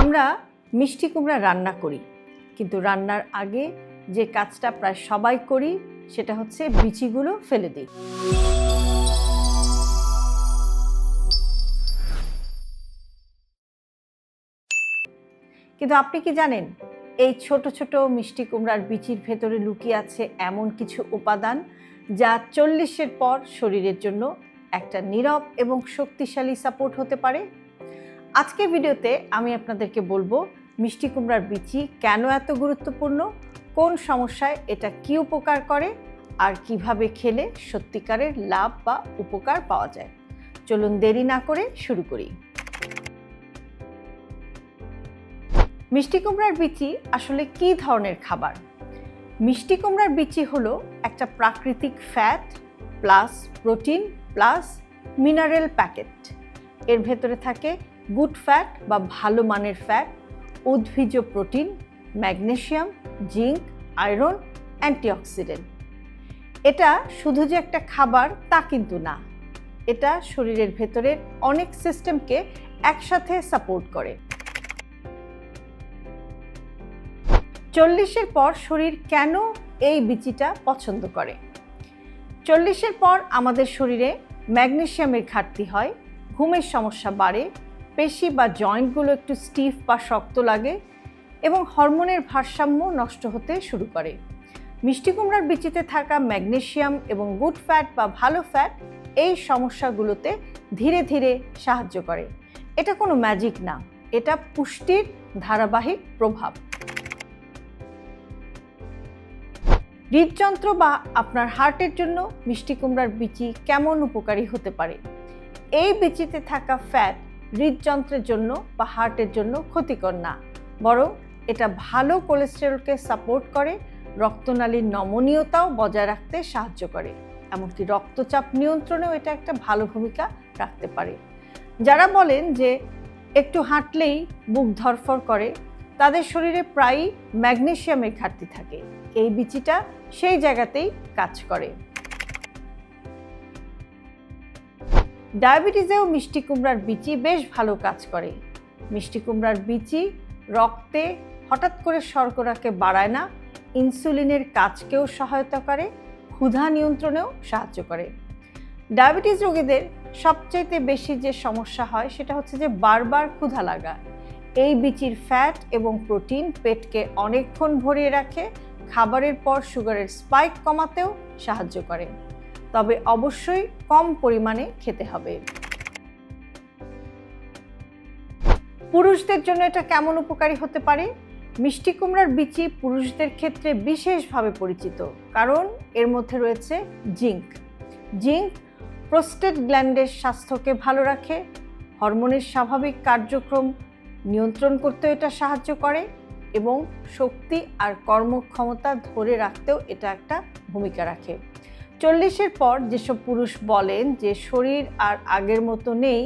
আমরা মিষ্টি কুমড়া রান্না করি, কিন্তু রান্নার আগে যে কাজটা প্রায় সবাই করি সেটা হচ্ছে বিচিগুলো ফেলে দিই। কিন্তু আপনি কি জানেন এই ছোট ছোট মিষ্টি কুমড়ার বিচির ভেতরে লুকিয়ে আছে এমন কিছু উপাদান যা 40-এর পর শরীরের জন্য একটা নীরব এবং শক্তিশালী সাপোর্ট হতে পারে? আজকের ভিডিওতে আমি আপনাদেরকে বলবো মিষ্টি কুমড়ার বিচি কেন এত গুরুত্বপূর্ণ, কোন সমস্যায় এটা কি উপকার করে, আর কিভাবে খেলে সত্যিকারের লাভ বা উপকার পাওয়া যায়। চলুন দেরি না করে শুরু করি। মিষ্টি কুমড়ার বিচি আসলে কি ধরনের খাবার? মিষ্টি কুমড়ার বিচি হলো একটা প্রাকৃতিক fat plus protein plus mineral packet. এর ভেতরে থাকে গুড ফ্যাট বা ভালো মানের ফ্যাট, উদ্ভিজ্জ protein, magnesium, zinc, iron, antioxidant. এটা শুধু যে একটা খাবার তা কিন্তু না, এটা শরীরের ভেতরের অনেক সিস্টেমকে একসাথে সাপোর্ট করে। 40-এর পর শরীর কেন এই বিচিটা পছন্দ করে? 40-এর পর আমাদের শরীরে ম্যাগনেসিয়ামের ঘাটতি হয়, ঘুমের সমস্যা বাড়ে, পেশি বা জয়েন্টগুলো একটু স্টিফ বা শক্ত লাগে এবং হরমোনের ভারসাম্য নষ্ট হতে শুরু করে। মিষ্টি কুমড়ার বিচিতে থাকা ম্যাগনেসিয়াম এবং গুড ফ্যাট বা ভালো ফ্যাট এই সমস্যাগুলোতে ধীরে ধীরে সাহায্য করে। এটা কোনো ম্যাজিক না, এটা পুষ্টির ধারাবাহিক প্রভাব। হৃদযন্ত্র বা আপনার হার্টের জন্য মিষ্টি কুমড়ার বিচি কেমন উপকারী হতে পারে? এই বিচিতে থাকা ফ্যাট হৃদযন্ত্রের জন্য বা হার্টের জন্য ক্ষতিকর না, বরং এটা ভালো কোলেস্টেরলকে সাপোর্ট করে, রক্তনালীর নমনীয়তাও বজায় রাখতে সাহায্য করে, এমনকি রক্তচাপ নিয়ন্ত্রণেও এটা একটা ভালো ভূমিকা রাখতে পারে। যারা বলেন যে একটু হাঁটলেই বুক ধড়ফড় করে, তাদের শরীরে প্রায়ই ম্যাগনেসিয়ামের ঘাটতি থাকে। এই বিচিটা সেই জায়গাতেই কাজ করে। ডায়াবেটিসেও মিষ্টি কুমড়ার বিচি বেশ ভালো কাজ করে। মিষ্টি কুমড়ার বিচি রক্তে হঠাৎ করে শর্করাকে বাড়ায় না, ইনসুলিনের কাজকেও সহায়তা করে, ক্ষুধা নিয়ন্ত্রণেও সাহায্য করে। ডায়াবেটিস রোগীদের সবচাইতে বেশি যে সমস্যা হয় সেটা হচ্ছে যে বারবার ক্ষুধা লাগা। এই বিচির ফ্যাট এবং প্রোটিন পেটকে অনেকক্ষণ ভরিয়ে রাখে, খাবারের পর সুগারের স্পাইক কমাতেও সাহায্য করে, তবে অবশ্যই কম পরিমাণে খেতে হবে। পুরুষদের জন্য এটা কেমন উপকারী হতে পারে? মিষ্টি কুমড়ার বিচি পুরুষদের ক্ষেত্রে বিশেষভাবে পরিচিত, কারণ এর মধ্যে রয়েছে জিঙ্ক। জিঙ্ক প্রোস্টেট গ্ল্যান্ডের স্বাস্থ্যকে ভালো রাখে, হরমোনের স্বাভাবিক কার্যক্রম নিয়ন্ত্রণ করতেও এটা সাহায্য করে এবং শক্তি আর কর্মক্ষমতা ধরে রাখতেও এটা একটা ভূমিকা রাখে। 40-এর পর যেসব পুরুষ বলেন যে শরীর আর আগের মতো নেই,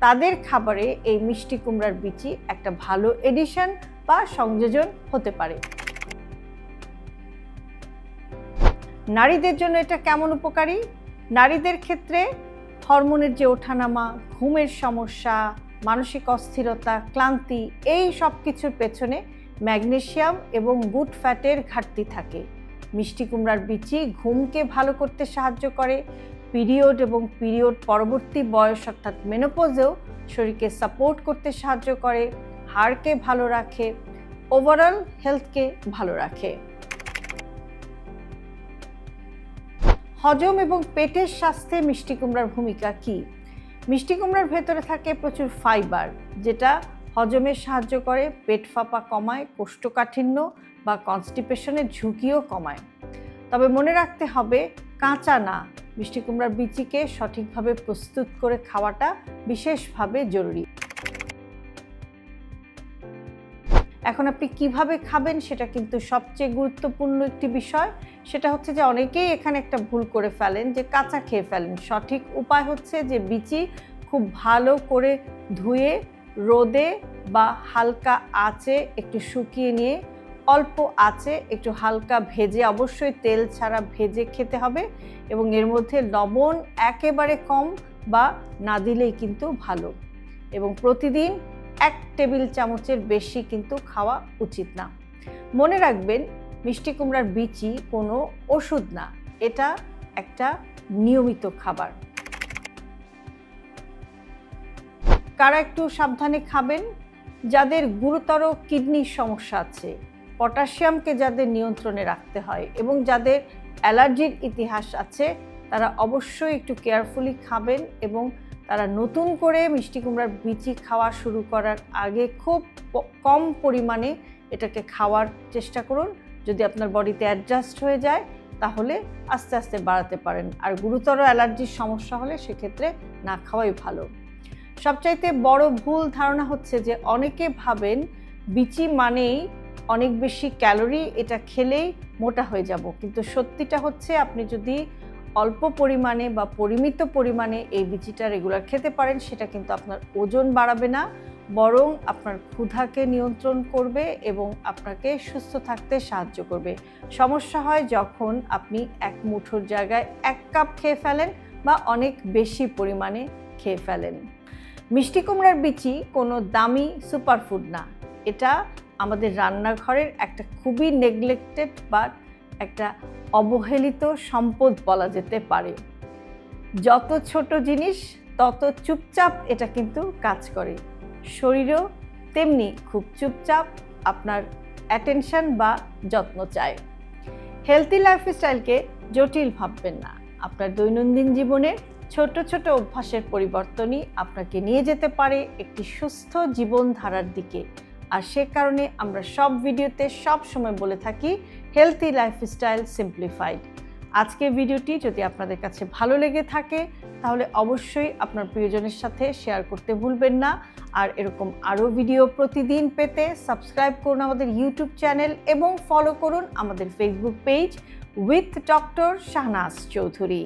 তাদের খাবারে এই মিষ্টি কুমড়ার বিচি একটা ভালো এডিশন বা সংযোজন হতে পারে। নারীদের জন্য এটা কেমন উপকারী? নারীদের ক্ষেত্রে হরমোনের যে ওঠানামা, ঘুমের সমস্যা, মানসিক অস্থিরতা, ক্লান্তি, এই সব কিছুর পেছনে ম্যাগনেসিয়াম এবং গুড ফ্যাটের ঘাটতি থাকে। মিষ্টি কুমড়ার বিচি ঘুমকে ভালো করতে সাহায্য করে, পিরিয়ড এবং পিরিয়ড পরবর্তী বয়স অর্থাৎ মেনোপজেও শরীরকে সাপোর্ট করতে সাহায্য করে, হাড়কে ভালো রাখে, ওভারঅল হেলথকে ভালো রাখে। হজম এবং পেটের স্বাস্থ্যে মিষ্টি কুমড়ার ভূমিকা কি? মিষ্টি কুমড়ার ভেতরে থাকে প্রচুর ফাইবার, যেটা হজমে সাহায্য করে, পেট ফাঁপা কমায়, কোষ্ঠকাঠিন্য বা কনস্টিপেশনের ঝুঁকিও কমায়। তবে মনে রাখতে হবে, কাঁচা না, মিষ্টি কুমড়ার বিচিকে সঠিকভাবে প্রস্তুত করে খাওয়াটা বিশেষভাবে জরুরি। এখন আপনি কিভাবে খাবেন সেটা কিন্তু সবচেয়ে গুরুত্বপূর্ণ একটি বিষয়। সেটা হচ্ছে যে অনেকেই এখানে একটা ভুল করে ফেলেন, যে কাঁচা খেয়ে ফেলেন। সঠিক উপায় হচ্ছে যে বিচি খুব ভালো করে ধুয়ে রোদে বা হালকা আঁচে একটু শুকিয়ে নিয়ে অল্প আঁচে একটু হালকা ভেজে, অবশ্যই তেল ছাড়া ভেজে খেতে হবে এবং এর মধ্যে লবণ একেবারে কম বা না দিলেই কিন্তু ভালো। এবং প্রতিদিন 1 টেবিল চামচের বেশি কিন্তু খাওয়া উচিত না। মনে রাখবেন, মিষ্টি কুমড়ার বিচি কোনো ওষুধ না, এটা একটা নিয়মিত খাবার। কারা একটু সাবধানে খাবেন? যাদের গুরুতর কিডনির সমস্যা আছে, পটাশিয়ামকে যাদের নিয়ন্ত্রণে রাখতে হয় এবং যাদের অ্যালার্জির ইতিহাস আছে, তারা অবশ্যই একটু কেয়ারফুলি খাবেন এবং তারা নতুন করে মিষ্টি কুমড়ার বিচি খাওয়া শুরু করার আগে খুব কম পরিমাণে এটাকে খাওয়ার চেষ্টা করুন। যদি আপনার বডিতে অ্যাডজাস্ট হয়ে যায় তাহলে আস্তে আস্তে বাড়াতে পারেন, আর গুরুতর অ্যালার্জির সমস্যা হলে সেক্ষেত্রে না খাওয়াই ভালো। সবচাইতে বড় ভুল ধারণা হচ্ছে যে অনেকে ভাবেন বিচি মানেই অনেক বেশি ক্যালোরি, এটা খেলেই মোটা হয়ে যাব, কিন্তু সত্যিটা হচ্ছে আপনি যদি অল্প পরিমাণে বা পরিমিত পরিমাণে এই বিচিটা রেগুলার খেতে পারেন, সেটা কিন্তু আপনার ওজন বাড়াবে না, বরং আপনার ক্ষুধাকে নিয়ন্ত্রণ করবে এবং আপনাকে সুস্থ থাকতে সাহায্য করবে। সমস্যা হয় যখন আপনি এক মুঠোর জায়গায় 1 কাপ খেয়ে ফেলেন বা অনেক বেশি পরিমাণে খেয়ে ফেলেন। মিষ্টি কুমড়ার বিচি কোনো দামি সুপারফুড না, এটা আমাদের রান্নাঘরের একটা খুবই নেগলেক্টেড বা একটা অবহেলিত সম্পদ বলা যেতে পারে। যত ছোট জিনিস তত চুপচাপ এটা কিন্তু কাজ করে। শরীরও তেমনি খুব চুপচাপ আপনার অ্যাটেনশন বা যত্ন চায়। হেলথি লাইফস্টাইলকে জটিল ভাববেন না। আপনার দৈনন্দিন জীবনের ছোট ছোট অভ্যাসের পরিবর্তনই আপনাকে নিয়ে যেতে পারে একটি সুস্থ জীবনধারার দিকে। আর সে কারণে আমরা সব ভিডিওতে সব সময় বলে থাকি হেলথি লাইফস্টাইল সিম্পলিফাইড। আজকের ভিডিওটি যদি আপনাদের কাছে ভালো লেগে থাকে তাহলে অবশ্যই আপনার প্রিয়জনের সাথে শেয়ার করতে ভুলবেন না। আর এরকম আরও ভিডিও প্রতিদিন পেতে সাবস্ক্রাইব করুন আমাদের ইউটিউব চ্যানেল এবং ফলো করুন আমাদের Facebook page with doctor Shahnaz Chowdhury.